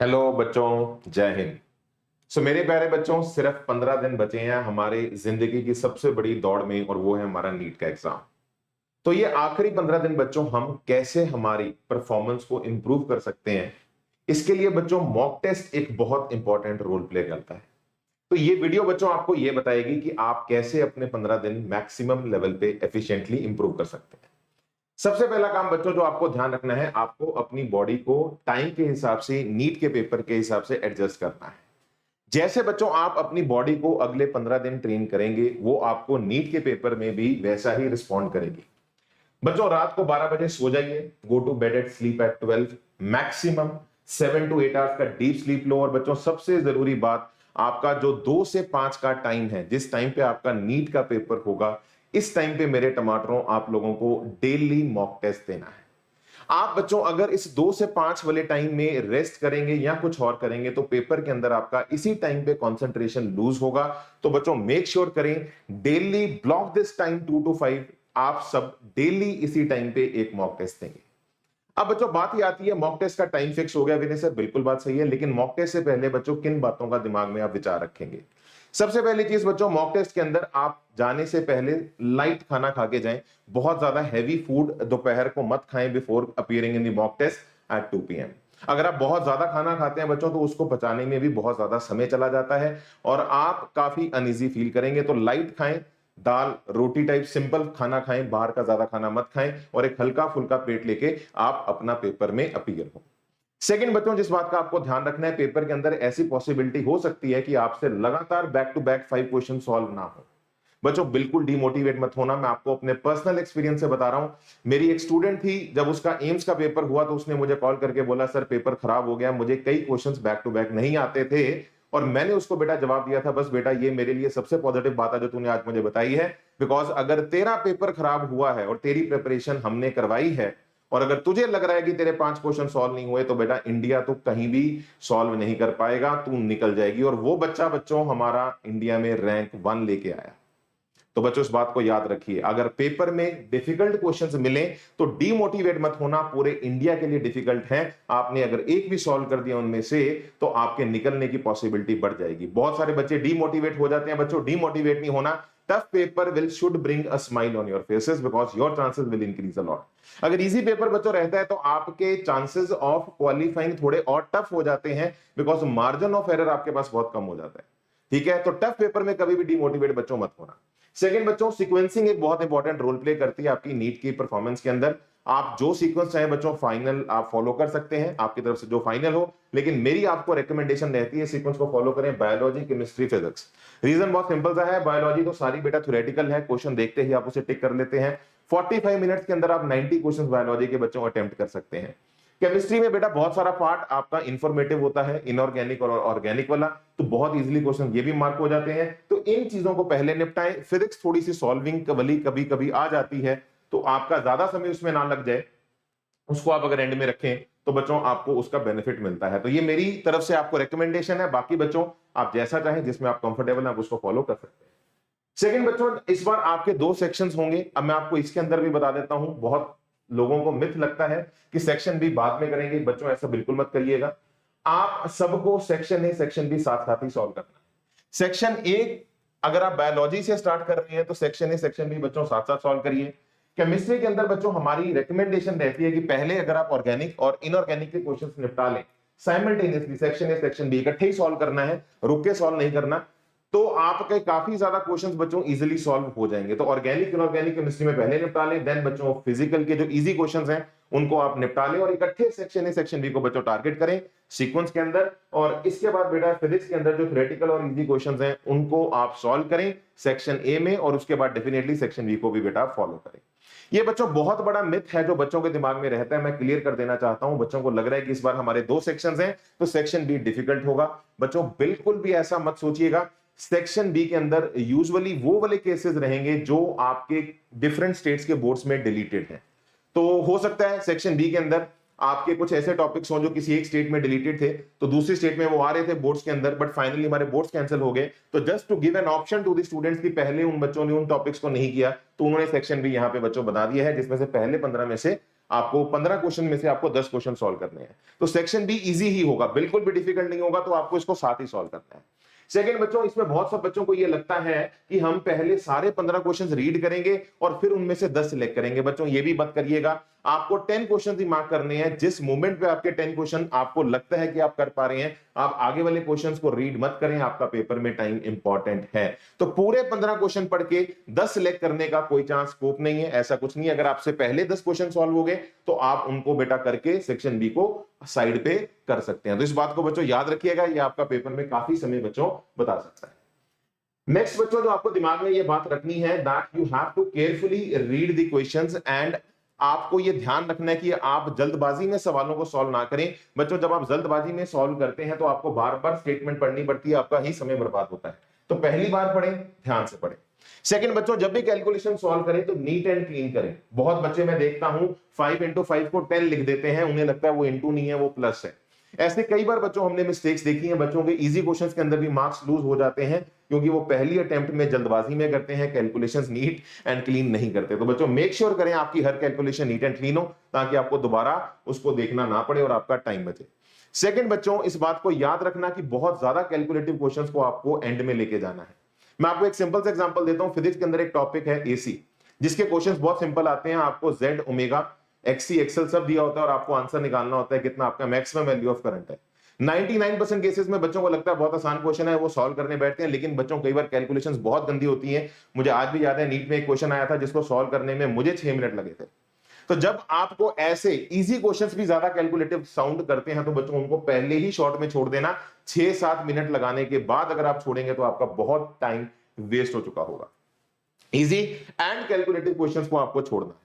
Hello बच्चों, जय हिंद। मेरे प्यारे बच्चों, सिर्फ 15 दिन बचे हैं हमारे जिंदगी की सबसे बड़ी दौड़ में, और वो है हमारा नीट का एग्जाम। तो ये आखिरी 15 दिन बच्चों, हम कैसे हमारी परफॉर्मेंस को इंप्रूव कर सकते हैं, इसके लिए बच्चों मॉक टेस्ट एक बहुत इंपॉर्टेंट रोल प्ले करता है। तो ये वीडियो बच्चों आपको ये बताएगी कि आप कैसे अपने 15 दिन मैक्सिमम लेवल पे एफिशिएंटली इंप्रूव कर सकते हैं। सबसे पहला काम बच्चों जो आपको ध्यान रखना है, आपको अपनी बॉडी को टाइम के हिसाब से, नीट के पेपर के हिसाब से एडजस्ट करना है। जैसे बच्चों आप अपनी बॉडी को अगले 15 दिन ट्रेन करेंगे, वो आपको नीट के पेपर में भी वैसा ही रिस्पॉन्ड करेगी। बच्चों रात को 12 बजे सो जाइए, go to bed at sleep at 12, maximum 7 to 8 hours का डीप स्लीप लो। और बच्चों सबसे जरूरी बात, आपका जो 2 से 5 का टाइम है, जिस टाइम पे आपका नीट का पेपर होगा, इस टाइम पे मेरे टमाटरों आप लोगों को डेली मॉक टेस्ट देना है। आप बच्चों अगर इस 2 से 5 वाले टाइम में रेस्ट करेंगे या कुछ और करेंगे, तो पेपर के अंदर आपका इसी टाइम पे कंसंट्रेशन लूज होगा। तो बच्चों मेक श्योर करें, daily block this time 2 to 5, आप सब डेली इसी टाइम पे एक मॉक टेस्ट देंगे। अब बच्चों बात ही आती है, मॉक टेस्ट का टाइम फिक्स हो गया विनय सर, बिल्कुल बात सही है, लेकिन मॉक टेस्ट से पहले बच्चों किन बातों का दिमाग में आप विचार रखेंगे। सबसे पहली चीज बच्चों, मॉक टेस्ट के अंदर आप जाने से पहले लाइट खाना खा के जाएं। बहुत ज्यादा हैवी फूड दोपहर को मत खाएं before appearing in the mock test at 2 PM। अगर आप बहुत ज्यादा खाना खाते हैं बच्चों, तो उसको पचाने में भी बहुत ज्यादा समय चला जाता है और आप काफी अनईजी फील करेंगे। तो लाइट खाएं, दाल रोटी टाइप सिंपल खाना खाएं, बाहर का ज्यादा खाना मत खाएं, और एक हल्का फुल्का पेट लेके आप अपना पेपर में अपीयर हो। सेकंड बच्चों, जिस बात का आपको ध्यान रखना है, पेपर के अंदर ऐसी पॉसिबिलिटी हो सकती है कि आपसे लगातार back to back 5 question solve ना हो। बच्चों बिल्कुल डिमोटिवेट मत होना, मैं आपको अपने पर्सनल एक्सपीरियंस से बता रहा हूं। मेरी एक स्टूडेंट थी, जब उसका एम्स का पेपर हुआ तो उसने मुझे कॉल करके बोला, सर पेपर खराब हो गया, मुझे कई क्वेश्चंस बैक टू बैक नहीं आते थे। और मैंने उसको बेटा जवाब दिया था, बस बेटा ये मेरे लिए सबसे पॉजिटिव बात है जो तूने आज मुझे बताई है, बिकॉज अगर तेरा पेपर खराब हुआ है और तेरी प्रिपरेशन हमने करवाई है, और अगर तुझे लग रहा है कि तेरे 5 क्वेश्चन सॉल्व नहीं हुए, तो बेटा इंडिया तो कहीं भी सॉल्व नहीं कर पाएगा, तू निकल जाएगी। और वो बच्चा बच्चों हमारा इंडिया में रैंक 1 लेके आया। तो बच्चों इस बात को याद रखिए, अगर पेपर में डिफिकल्ट क्वेश्चंस मिले तो डीमोटिवेट मत होना, पूरे इंडिया के लिए डिफिकल्ट है। आपने अगर एक भी सॉल्व कर दिया उनमें से, तो आपके निकलने की पॉसिबिलिटी बढ़ जाएगी। बहुत सारे बच्चे डीमोटिवेट हो जाते हैं। बच्चों डीमोटिवेट नहीं होना, tough paper will should bring a smile on your faces, because your chances will increase a lot. अगर इजी पेपर बच्चों रहता है तो आपके चांसेस ऑफ क्वालिफाइंग थोड़े और टफ हो जाते हैं, बिकॉज मार्जिन ऑफ एरर आपके पास बहुत कम हो जाता है। ठीक है, तो टफ पेपर में कभी भी डिमोटिवेट बच्चों मत होना। सेकंड बच्चों, सीक्वेंसिंग एक बहुत इंपॉर्टेंट रोल प्ले करती है आपकी नीट की परफॉर्मेंस के अंदर। आप जो सीक्वेंस चाहे बच्चों फाइनल आप फॉलो कर सकते हैं, आपकी तरफ से जो फाइनल हो, लेकिन मेरी आपको रिकमेंडेशन रहती है सीक्वेंस को फॉलो करें, बायोलॉजी, केमिस्ट्री, फिजिक्स। रीजन बहुत सिंपल सा है, बायोलॉजी तो सारी बेटा थ्योरेटिकल है, क्वेश्चन देखते ही आप उसे टिक कर लेते हैं। 45 मिनट्स के अंदर आप 90 क्वेश्चन बायोलॉजी के बच्चों अटेम्प्ट कर सकते हैं। केमिस्ट्री में बेटा बहुत सारा पार्ट आपका इंफॉर्मेटिव होता है, इनऑर्गेनिक और ऑर्गेनिक वाला, तो बहुत इजीली क्वेश्चन ये भी मार्क हो जाते हैं। तो इन चीजों को पहले निपटाएं। फिजिक्स थोड़ी सी सॉल्विंग वाली कभी कभी आ जाती है, तो आपका ज्यादा समय उसमें ना लग जाए, उसको आप अगर एंड में रखें तो बच्चों आपको उसका बेनिफिट मिलता है। तो ये मेरी तरफ से आपको रिकमेंडेशन है। बाकी बच्चों आप जैसा चाहें, जिसमें आप कंफर्टेबल हैं, आप उसको फॉलो कर सकते हैं। सेकंड बच्चों, इस बार आपके 2 सेक्शंस होंगे। अब मैं आपको इसके अंदर भी बता देता हूं, बहुत लोगों को मिथ लगता है कि सेक्शन बी बाद में करेंगे। बच्चों ऐसा बिल्कुल मत करिएगा, आप सबको सेक्शन ए सेक्शन बी साथ साथ ही सॉल्व करना है। सेक्शन ए अगर आप बायोलॉजी से स्टार्ट कर रहे हैं तो सेक्शन ए सेक्शन बी बच्चों साथ साथ सॉल्व करिए। केमिस्ट्री के अंदर बच्चों हमारी रिकमेंडेशन रहती है कि पहले अगर आप ऑर्गेनिक और इनऑर्गेनिक के क्वेश्चंस निपटा लें simultaneously, section A section B इकट्ठे ही सॉल्व करना है, रुक के सॉल्व नहीं करना, तो आपके काफी ज्यादा क्वेश्चंस बच्चों इजीली सॉल्व हो जाएंगे। तो ऑर्गेनिक इनऑर्गेनिक केमिस्ट्री में पहले निपटा लें, देन बच्चों फिजिकल के जो इजी क्वेश्चंस हैं उनको आप निपटा लें, और इकट्ठे सेक्शन ए सेक्शन बी को बच्चों टारगेट करें सीक्वेंस के अंदर। और इसके बाद बेटा फिजिक्स के अंदर जो थ्योरेटिकल और इजी क्वेश्चंस हैं उनको आप सॉल्व करें सेक्शन ए में, और उसके बाद डेफिनेटली सेक्शन बी को भी बेटा फॉलो करें। ये बच्चों बहुत बड़ा मिथ है जो बच्चों के दिमाग में रहता है, मैं क्लियर कर देना चाहता हूं। बच्चों को लग रहा है कि इस बार हमारे 2 सेक्शंस हैं तो सेक्शन बी डिफिकल्ट होगा। बच्चों बिल्कुल भी ऐसा मत सोचिएगा। सेक्शन बी के अंदर यूजुअली वो वाले केसेस रहेंगे जो आपके डिफरेंट स्टेट्स के बोर्ड्स में डिलीटेड हैं। तो हो सकता है सेक्शन बी के अंदर आपके कुछ ऐसे टॉपिक्स हों जो किसी एक स्टेट में डिलीटेड थे, तो दूसरी स्टेट में वो आ रहे थे बोर्ड्स के अंदर, बट फाइनली हमारे बोर्ड्स कैंसिल हो गए। तो just to give an option to the students कि पहले उन बच्चों ने उन टॉपिक्स को नहीं किया, तो उन्होंने सेक्शन बी यहां पे बच्चों बता दिया है, जिसमें से पहले 15 में से आपको 15 क्वेश्चन में से आपको 10 क्वेश्चन सॉल्व करने हैं। तो सेक्शन बी इजी ही होगा, बिल्कुल भी डिफिकल्ट नहीं होगा, तो आपको इसको साथ ही सॉल्व करना है। सेकंड बच्चों, इसमें बहुत सब बच्चों को ये लगता है कि हम पहले सारे 15 क्वेश्चंस रीड करेंगे और फिर उनमें से 10 सिलेक्ट करेंगे। बच्चों ये भी मत करिएगा, आपको 10 क्वेश्चंस ही मार्क करने हैं। जिस मोमेंट पे आपके 10 क्वेश्चन आपको लगता है कि आप कर पा रहे हैं, आप आगे वाले क्वेश्चंस को रीड मत करें, आपका पेपर में टाइम इंपॉर्टेंट है। तो पूरे 15 क्वेश्चन पढ़ के 10 सिलेक्ट करने का कोई चांस स्कोप नहीं है, ऐसा कुछ नहीं है। अगर आपसे पहले 10 क्वेश्चन सॉल्व हो गए तो आप उनको बेटा करके सेक्शन बी को साइड पे कर सकते हैं। तो इस बात को बच्चों याद रखिएगा, ये आपका पेपर में काफी समय बच्चों बता सकता है। नेक्स्ट बच्चों, जो आपको दिमाग में ये बात रखनी है, that you have to carefully read the questions and आपको ये ध्यान रखना है कि आप जल्दबाजी में सवालों को सॉल्व ना करें। बच्चों जब आप जल्दबाजी में सॉल्व करते हैं तो आपको बार बार स्टेटमेंट पढ़नी पड़ती है, आपका ही समय बर्बाद होता है। तो पहली बार पढ़ें, ध्यान से पढ़ें। सेकंड बच्चों, जब भी कैलकुलेशन सॉल्व करें तो नीट एंड क्लीन करें। बहुत बच्चे मैं देखता हूं 5 into 5 को 10 लिख देते हैं, उन्हें लगता है वो इंटू नहीं है, वो प्लस है। ऐसे कई बार बच्चों हमने मिस्टेक्स देखी हैं, बच्चों के इजी क्वेश्चंस के अंदर भी मार्क्स लूज हो जाते हैं क्योंकि वो पहली अटेम्प्ट में जल्दबाजी में करते हैं, कैलकुलेशंस नीट एंड क्लीन नहीं करते। तो बच्चों मेक श्योर करें आपकी हर कैलकुलेशन नीट एंड क्लीन हो, ताकि आपको दोबारा उसको देखना ना पड़े और आपका टाइम बचे। सेकंड बच्चों, इस बात को याद रखना कि बहुत ज्यादा कैलकुलेटिव क्वेश्चंस को आपको एंड में लेके जाना है। मैं आपको एक सिंपल सा एग्जांपल देता हूं। फिजिक्स के अंदर एक टॉपिक है एसी, जिसके क्वेश्चंस बहुत सिंपल आते हैं। आपको जेड, ओमेगा, एक्सी, एक्सेल सब दिया होता है और आपको आंसर निकालना होता है कितना आपका मैक्सिमम वैल्यू ऑफ करंट है। 99% केसेस में बच्चों को लगता है बहुत आसान क्वेश्चन है, वो सॉल्व करने बैठते हैं, लेकिन बच्चों कई बार कैलकुलेशंस बहुत गंदी होती हैं। मुझे आज भी याद है, नीट में एक क्वेश्चन आया था जिसको सॉल्व करने में मुझे 6 मिनट लगे थे। तो जब आपको ऐसे इजी क्वेश्चंस भी ज्यादा कैलकुलेटिव साउंड करते हैं तो बच्चों उनको पहले ही शॉर्ट में छोड़ देना। 6-7 मिनट लगाने के बाद अगर आप छोड़ेंगे तो आपका बहुत टाइम वेस्ट हो चुका होगा। इजी एंड कैलकुलेटिव क्वेश्चंस को आपको छोड़ना है।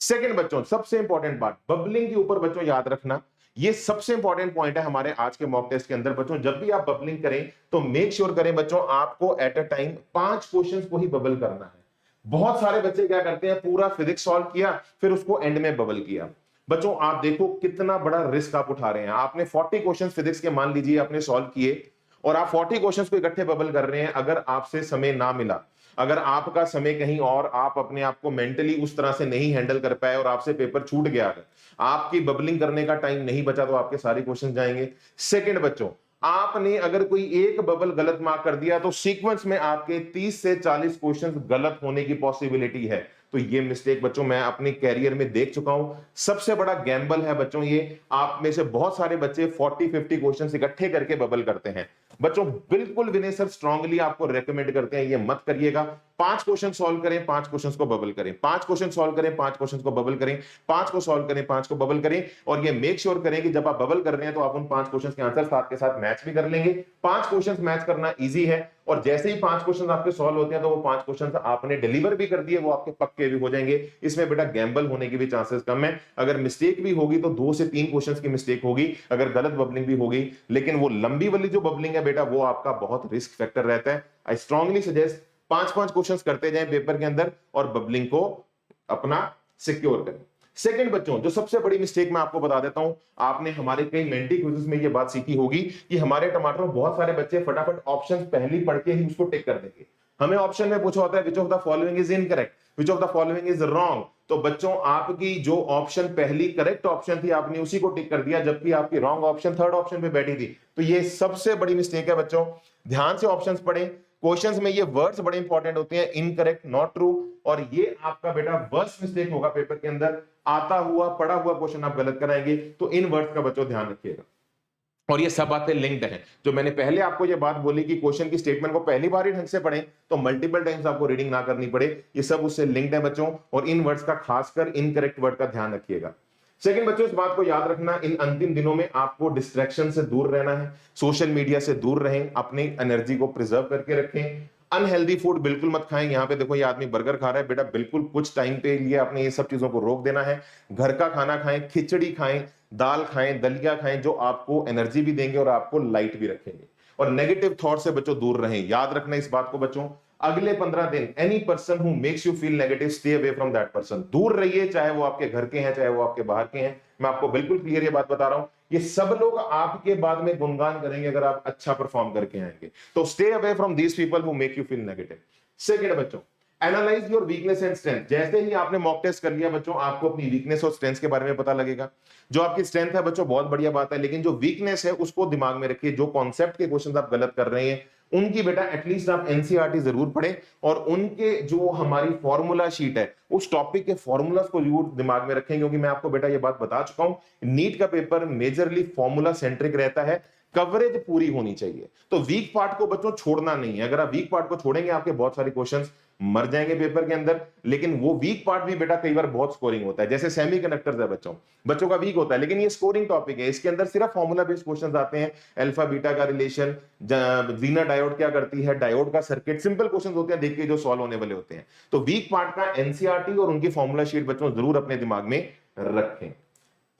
सेकंड बच्चों, सबसे इंपॉर्टेंट बात, बबलिंग के ऊपर बच्चों याद रखना, ये सबसे इंपॉर्टेंट पॉइंट है हमारे आज के मॉक टेस्ट के अंदर। बच्चों जब भी आप बबलिंग करें तो मेक श्योर करें बच्चों आपको एट अ टाइम 5 क्वेश्चंस को ही बबल करना है। बहुत सारे बच्चे क्या करते हैं, पूरा फिजिक्स सॉल्व किया फिर उसको एंड में बबल किया। बच्चों आप देखो कितना बड़ा रिस्क आप उठा रहे हैं। आपने 40 क्वेश्चंस फिजिक्स के मान लीजिए आपने सॉल्व किए और आप 40 क्वेश्चंस को इकट्ठे बबल कर रहे हैं। अगर आपसे समय ना मिला, अगर आपका समय कहीं और, आप अपने आप को मेंटली उस तरह से नहीं हैंडल कर पाए और आपसे पेपर छूट गया, अगर आपकी बबलिंग करने का टाइम नहीं बचा तो आपके सारे क्वेश्चन जाएंगे। सेकंड बच्चों, आपने अगर कोई एक बबल गलत मार्क कर दिया तो सीक्वेंस में आपके 30 से 40 क्वेश्चंस गलत होने की पॉसिबिलिटी है। तो ये मिस्टेक बच्चों मैं अपने कैरियर में देख चुका हूं, सबसे बड़ा गैम्बल है बच्चों ये। आप में से बहुत सारे बच्चे 40-50 क्वेश्चंस इकट्ठे करके बबल करते हैं। बच्चों बिल्कुल विनय सर स्ट्रांगली आपको रेकमेंड करते हैं ये मत करिएगा। 5 क्वेश्चन सॉल्व करें, 5 क्वेश्चंस को बबल करें, 5 क्वेश्चन सॉल्व करें, 5 क्वेश्चंस को बबल करें, 5 को सॉल्व करें, 5 को बबल करें। और ये मेक श्योर करें कि जब आप बबल कर रहे हैं तो आप उन 5 क्वेश्चंस के आंसर साथ के साथ मैच भी कर लेंगे। 5 क्वेश्चंस मैच करना इजी है और जैसे ही 5 क्वेश्चंस आपके सॉल्व होते हैं तो वो 5 क्वेश्चंस आपने डिलीवर भी कर दिए, वो आपके पक्के भी हो जाएंगे। इसमें बेटा गैम्बल होने की भी चांसेस कम है। अगर मिस्टेक भी होगी तो 2 से 3 क्वेश्चंस की मिस्टेक होगी, अगर गलत बबलिंग भी होगी, लेकिन वो लंबी वाली जो बबलिंग है बेटा वो आपका बहुत रिस्क फैक्टर रहता है। आई स्ट्रांगली सजेस्ट 5-5 क्वेश्चंस करते जाएं पेपर के अंदर और बबलिंग को अपना सिक्योर करें। सेकंड बच्चों, जो सबसे बड़ी मिस्टेक मैं आपको बता देता हूं, आपने हमारे कई मेंटी क्विज़ेस में ये बात सीखी होगी कि हमारे टमाटर में बहुत सारे बच्चे फटाफट ऑप्शंस पहले पढ़ के ही उसको टिक कर देंगे। हमें ऑप्शन में पूछा होता है which of the following is incorrect, which of the following is wrong. तो बच्चों आपकी जो ऑप्शन पहली करेक्ट ऑप्शन थी आपने उसी को टिक कर दिया, जबकि आपकी रॉन्ग ऑप्शन थर्ड ऑप्शन पे बैठी थी। तो ये सबसे बड़ी मिस्टेक है बच्चों। ध्यान से ऑप्शंस पढ़ें। क्वेश्चंस में ये वर्ड्स बड़े इंपॉर्टेंट होते हैं, इनकरेक्ट, नॉट ट्रू, और ये आपका बेटा वर्स्ट मिस्टेक होगा पेपर के अंदर। आता हुआ पढ़ा हुआ क्वेश्चन आप गलत कराएंगे, तो इन वर्ड्स का बच्चों ध्यान रखिएगा। और ये सब बातें लिंक्ड हैं। जो मैंने पहले आपको ये बात बोली कि क्वेश्चन की स्टेटमेंट को पहली बार ही ढंग से पढ़ें तो मल्टीपल टाइम्स आपको रीडिंग ना करनी पड़े, ये सब उससे लिंक्ड है बच्चों। और इन वर्ड्स का खासकर इनकरेक्ट वर्ड का ध्यान रखिएगा। सेकंड बच्चों, इस बात को याद रखना, इन अंतिम दिनों में आपको डिस्ट्रैक्शन से दूर रहना है, सोशल मीडिया से दूर रहें, अपनी एनर्जी को प्रिजर्व करके रखें। अनहेल्दी फूड बिल्कुल मत खाएं। यहां पे देखो ये आदमी बर्गर खा रहा है, बेटा बिल्कुल कुछ टाइम पे लिए आपने ये सब चीजों को रोक देना है। घर का खाना खाएं, खिचड़ी खाएं, दाल खाएं, दलिया खाएं, जो आपको एनर्जी भी देंगे और आपको लाइट भी रखेंगे। और नेगेटिव थॉट से बच्चों दूर रहें। याद रखना इस बात को बच्चों, अगले 15 दिन any person who makes you feel negative, stay away from that person. दूर रहिए, चाहे वो आपके घर के हैं चाहे वो आपके बाहर के हैं। मैं आपको बिल्कुल क्लियर ये बात बता रहा हूं, ये सब लोग आपके बाद में गुणगान करेंगे अगर आप अच्छा परफॉर्म करके आएंगे। तो stay away from these people who make you feel negative. Second बच्चों, analyse your weakness and strength. जैसे ही आपने मॉक टेस्ट कर लिया बच्चों, आपको अपनी वीकनेस और स्ट्रेंथ के बारे में पता लगेगा। जो आपकी स्ट्रेंथ है बच्चों बहुत बढ़िया बात है, लेकिन जो वीकनेस है उसको दिमाग में रखिए। जो कॉन्सेप्ट के क्वेश्चन आप गलत कर रहे हैं उनकी बेटा एटलीस्ट आप एनसीईआरटी जरूर पढ़ें, और उनके जो हमारी फॉर्मूला शीट है उस टॉपिक के फॉर्मूलास को जरूर दिमाग में रखें, क्योंकि मैं आपको बेटा ये बात बता चुका हूं, नीट का पेपर मेजरली फॉर्मूला सेंट्रिक रहता है, कवरेज पूरी होनी चाहिए। तो वीक पार्ट को बच्चों छोड़ना नहीं है। अगर आप वीक पार्ट को छोड़ेंगे आपके बहुत सारे क्वेश्चंस मर जाएंगे पेपर के अंदर। लेकिन वो वीक पार्ट भी बेटा कई बार बहुत स्कोरिंग होता है, जैसे सेमीकंडक्टर्स है बच्चों, बच्चों का वीक होता है, लेकिन ये स्कोरिंग टॉपिक है। इसके अंदर सिर्फ फॉर्मूला बेस्ड क्वेश्चंस आते हैं, अल्फा बीटा का रिलेशन, वीनर डायोड क्या करती है, डायोड का सर्किट, सिंपल क्वेश्चंस होते हैं, देखिए जो सॉल्व होने वाले होते हैं। तो वीक पार्ट का एनसीईआरटी और उनकी फॉर्मूला शीट बच्चों जरूर अपने दिमाग में रखें।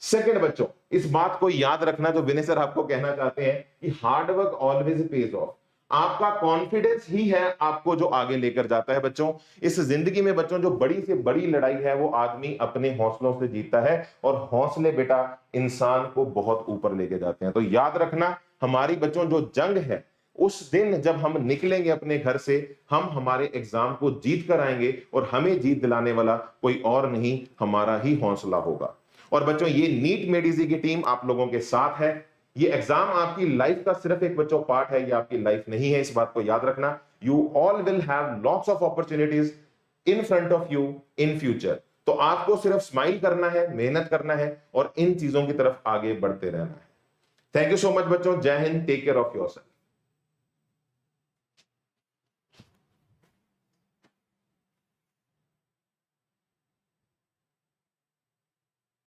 सेकंड बच्चों, इस बात को याद रखना जो विनय सर आपको कहना चाहते हैं कि hard work always page of. आपका कॉन्फिडेंस ही है आपको जो आगे लेकर जाता है बच्चों। इस जिंदगी में बच्चों जो बड़ी से बड़ी लड़ाई है वो आदमी अपने हौसलों से जीतता है, और हौसले बेटा इंसान को बहुत ऊपर लेके जाते हैं। तो याद रखना, हमारी बच्चों जो जंग है उस दिन जब हम निकलेंगे अपने घर से, हम हमारे एग्जाम को जीत कर आएंगे, और हमें जीत दिलाने वाला कोई और नहीं, हमारा ही हौसला होगा। और बच्चों ये नीट मेडिजी की टीम आप लोगों के साथ है। ये एग्जाम आपकी लाइफ का सिर्फ एक बच्चों पार्ट है, ये आपकी लाइफ नहीं है, इस बात को याद रखना। You all will have lots of opportunities in front of you in future. तो आपको सिर्फ स्माइल करना है, मेहनत करना है, और इन चीजों की तरफ आगे बढ़ते रहना है। थैंक यू सो मच बच्चों। जय हिंद। Take care of yourself.